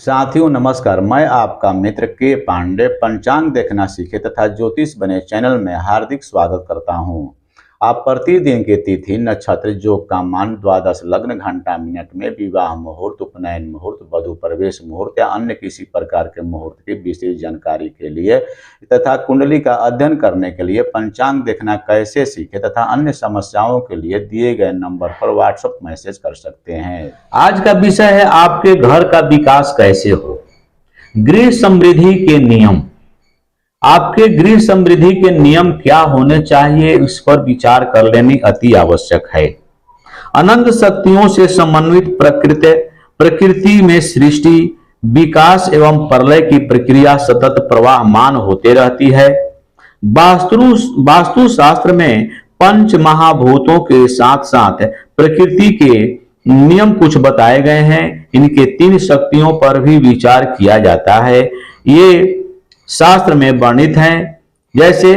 साथियों नमस्कार, मैं आपका मित्र के पांडे पंचांग देखना सीखे तथा ज्योतिष बने चैनल में हार्दिक स्वागत करता हूं। आप प्रतिदिन के तिथि नक्षत्र योग का मान द्वादश लग्न घंटा मिनट में विवाह मुहूर्त, उपनयन मुहूर्त, वधु प्रवेश मुहूर्त या अन्य किसी प्रकार के मुहूर्त की विशेष जानकारी के लिए तथा कुंडली का अध्ययन करने के लिए पंचांग देखना कैसे सीखे तथा अन्य समस्याओं के लिए दिए गए नंबर पर व्हाट्सएप मैसेज कर सकते हैं। आज का विषय है आपके घर का विकास कैसे हो। गृह समृद्धि के नियम। आपके गृह समृद्धि के नियम क्या होने चाहिए, इस पर विचार कर लेनी अति आवश्यक है। अनंत शक्तियों से समन्वित प्रकृति में सृष्टि, विकास एवं प्रलय की प्रक्रिया सतत प्रवाहमान होते रहती है। वास्तु शास्त्र में पंच महाभूतों के साथ साथ प्रकृति के नियम कुछ बताए गए हैं। इनके 3 शक्तियों पर भी विचार किया जाता है। ये शास्त्र में वर्णित हैं, जैसे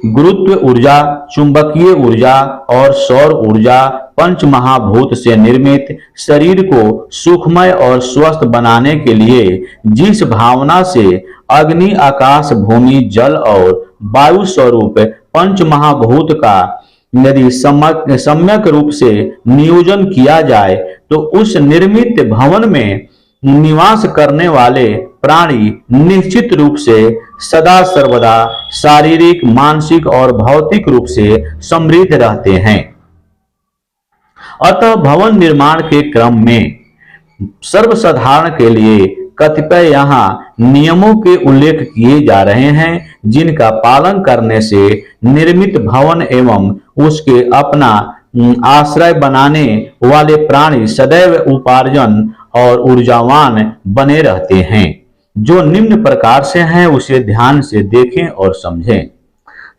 गुरुत्व ऊर्जा, चुंबकीय ऊर्जा और सौर ऊर्जा। पंच महाभूत से निर्मित शरीर को सुखमय और स्वस्थ बनाने के लिए जिस भावना से अग्नि, आकाश, भूमि, जल और वायु स्वरूप पंच महाभूत का यदि सम्यक रूप से नियोजन किया जाए तो उस निर्मित भवन में निवास करने वाले प्राणी निश्चित रूप से सदा सर्वदा शारीरिक, मानसिक और भौतिक रूप से समृद्ध रहते हैं। अतः भवन निर्माण के क्रम में सर्वसाधारण के लिए कतिपय यहाँ नियमों के उल्लेख किए जा रहे हैं, जिनका पालन करने से निर्मित भवन एवं उसके अपना आश्रय बनाने वाले प्राणी सदैव उपार्जन और ऊर्जावान बने रहते हैं। जो निम्न प्रकार से हैं उसे ध्यान से देखें और समझें।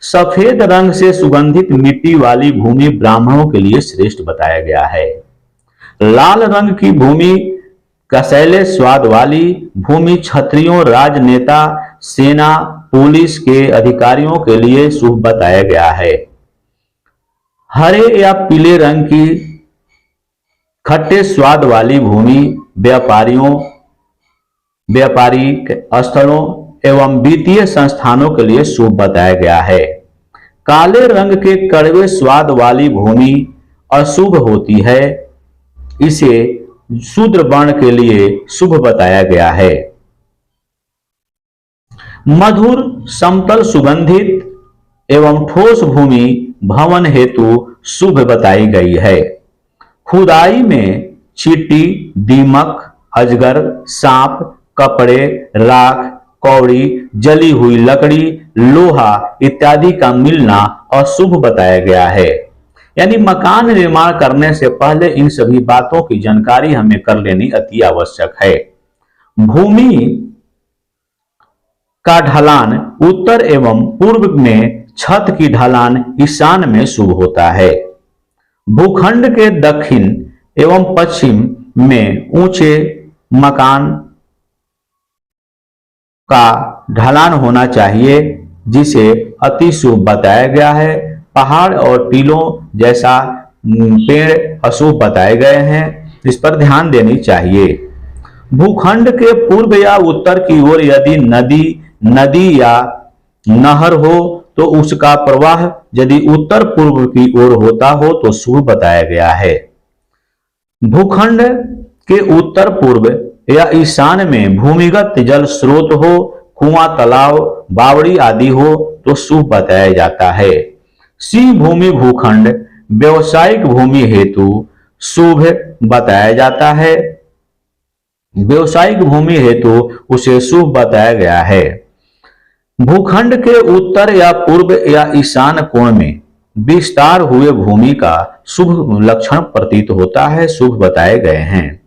सफेद रंग से सुगंधित मिट्टी वाली भूमि ब्राह्मणों के लिए श्रेष्ठ बताया गया है। लाल रंग की भूमि कसैले स्वाद वाली भूमि क्षत्रियों, राजनेता, सेना, पुलिस के अधिकारियों के लिए शुभ बताया गया है। हरे या पीले रंग की खट्टे स्वाद वाली भूमि व्यापारिक स्थलों एवं वित्तीय संस्थानों के लिए शुभ बताया गया है। काले रंग के कड़वे स्वाद वाली भूमि अशुभ होती है, इसे शूद्र वर्ण के लिए शुभ बताया गया है। मधुर, समतल, सुगंधित एवं ठोस भूमि भवन हेतु शुभ बताई गई है। खुदाई में चींटी, दीमक, अजगर, सांप, कपड़े, राख, कौड़ी, जली हुई लकड़ी, लोहा इत्यादि का मिलना अशुभ बताया गया है। यानी मकान निर्माण करने से पहले इन सभी बातों की जानकारी हमें कर लेनी अति आवश्यक है। भूमि का ढलान उत्तर एवं पूर्व में, छत की ढलान ईशान में शुभ होता है। भूखंड के दक्षिण एवं पश्चिम में ऊंचे मकान का ढलान होना चाहिए, जिसे अति शुभ बताया गया है। पहाड़ और टीलों जैसा पेड़ अशुभ बताए गए हैं, इस पर ध्यान देनी चाहिए। भूखंड के पूर्व या उत्तर की ओर यदि नदी या नहर हो तो उसका प्रवाह यदि उत्तर पूर्व की ओर होता हो तो शुभ बताया गया है। भूखंड के उत्तर पूर्व या ईशान में भूमिगत जल स्रोत हो, कुआं, तालाब, बावड़ी आदि हो तो शुभ बताया जाता है। सी भूमि भूखंड व्यवसायिक भूमि हेतु शुभ बताया जाता है। व्यवसायिक भूमि हेतु उसे शुभ बताया गया है। भूखंड के उत्तर या पूर्व या ईशान कोण में विस्तार हुए भूमि का शुभ लक्षण प्रतीत होता है, शुभ बताए गए हैं।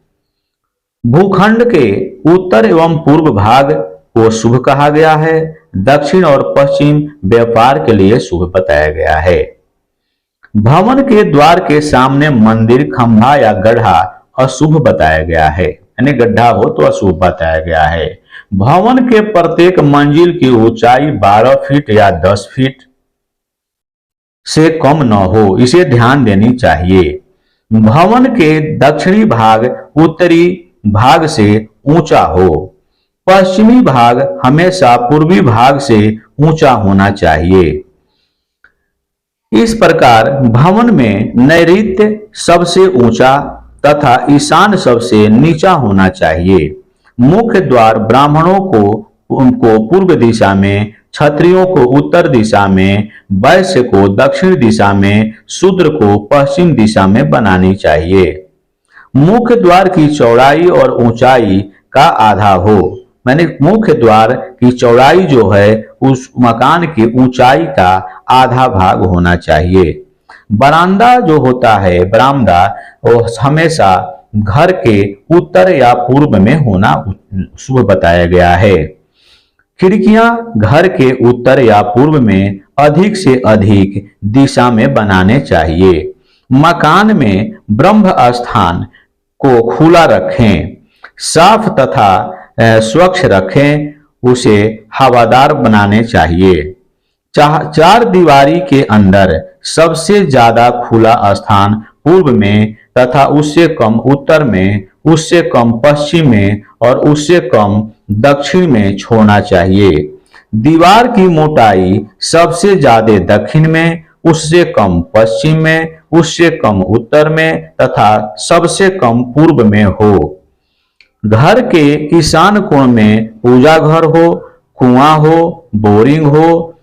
भूखंड के उत्तर एवं पूर्व भाग को शुभ कहा गया है। दक्षिण और पश्चिम व्यापार के लिए शुभ बताया गया है। भवन के द्वार के सामने मंदिर, खंभा या गड्ढा अशुभ बताया गया है, यानी गड्ढा हो तो अशुभ बताया गया है। भवन के प्रत्येक मंजिल की ऊंचाई 12 फीट या 10 फीट से कम न हो, इसे ध्यान देनी चाहिए। भवन के दक्षिणी भाग उत्तरी भाग से ऊंचा हो। पश्चिमी भाग हमेशा पूर्वी भाग से ऊंचा होना चाहिए। इस प्रकार भवन में नैऋत्य सबसे ऊंचा तथा ईशान सबसे नीचा होना चाहिए। मुख्य द्वार ब्राह्मणों को पूर्व दिशा में, क्षत्रियों को उत्तर दिशा में, वैश्य को दक्षिण दिशा में, शूद्र को पश्चिम दिशा में बनानी चाहिए। मुख्य द्वार की चौड़ाई और ऊंचाई का आधा हो, मैंने मुख्य द्वार की चौड़ाई जो है उस मकान की ऊंचाई का आधा भाग होना चाहिए। बरामदा जो होता है, बरामदा, वो हमेशा घर के उत्तर या पूर्व में होना शुभ बताया गया है। खिड़कियां घर के उत्तर या पूर्व में अधिक से अधिक दिशा में बनाने चाहिए। मकान में ब्रह्म स्थान को खुला रखें, साफ तथा स्वच्छ रखें, उसे हवादार बनाने चाहिए। चार दीवारी के अंदर सबसे ज्यादा खुला स्थान पूर्व में तथा उससे कम उत्तर में, उससे कम पश्चिम में और उससे कम दक्षिण में छोड़ना चाहिए। दीवार की मोटाई सबसे ज्यादा दक्षिण में, उससे कम पश्चिम में, उससे कम उत्तर में तथा सबसे कम पूर्व में हो। घर के ईशान कोण में पूजा घर हो, कुआं हो, बोरिंग हो।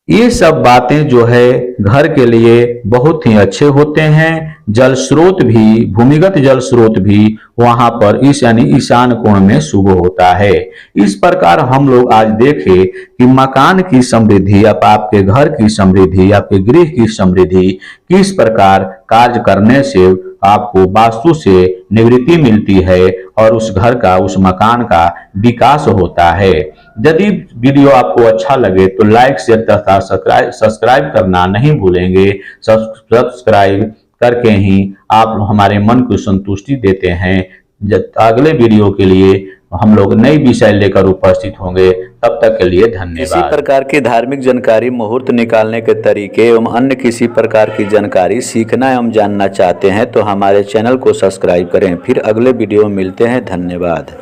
ये सब बातें जो है घर के लिए बहुत ही अच्छे होते हैं। जल स्रोत भी, भूमिगत जल स्रोत भी वहां पर यानी ईशान कोण में शुभ होता है। इस प्रकार हम लोग आज देखें कि मकान की समृद्धि, आपके घर की समृद्धि, आपके गृह की समृद्धि किस प्रकार कार्य करने से आपको वास्तु से निवृत्ति मिलती है और उस घर का, उस मकान का विकास होता है। यदि वीडियो आपको अच्छा लगे तो लाइक, शेयर तथा सब्सक्राइब करना नहीं भूलेंगे। सब्सक्राइब करके ही आप हमारे मन को संतुष्टि देते हैं। जब अगले वीडियो के लिए हम लोग नई विषय लेकर उपस्थित होंगे, तब तक के लिए धन्यवाद। इसी प्रकार की धार्मिक जानकारी, मुहूर्त निकालने के तरीके एवं अन्य किसी प्रकार की जानकारी सीखना एवं जानना चाहते हैं तो हमारे चैनल को सब्सक्राइब करें। फिर अगले वीडियो में मिलते हैं। धन्यवाद।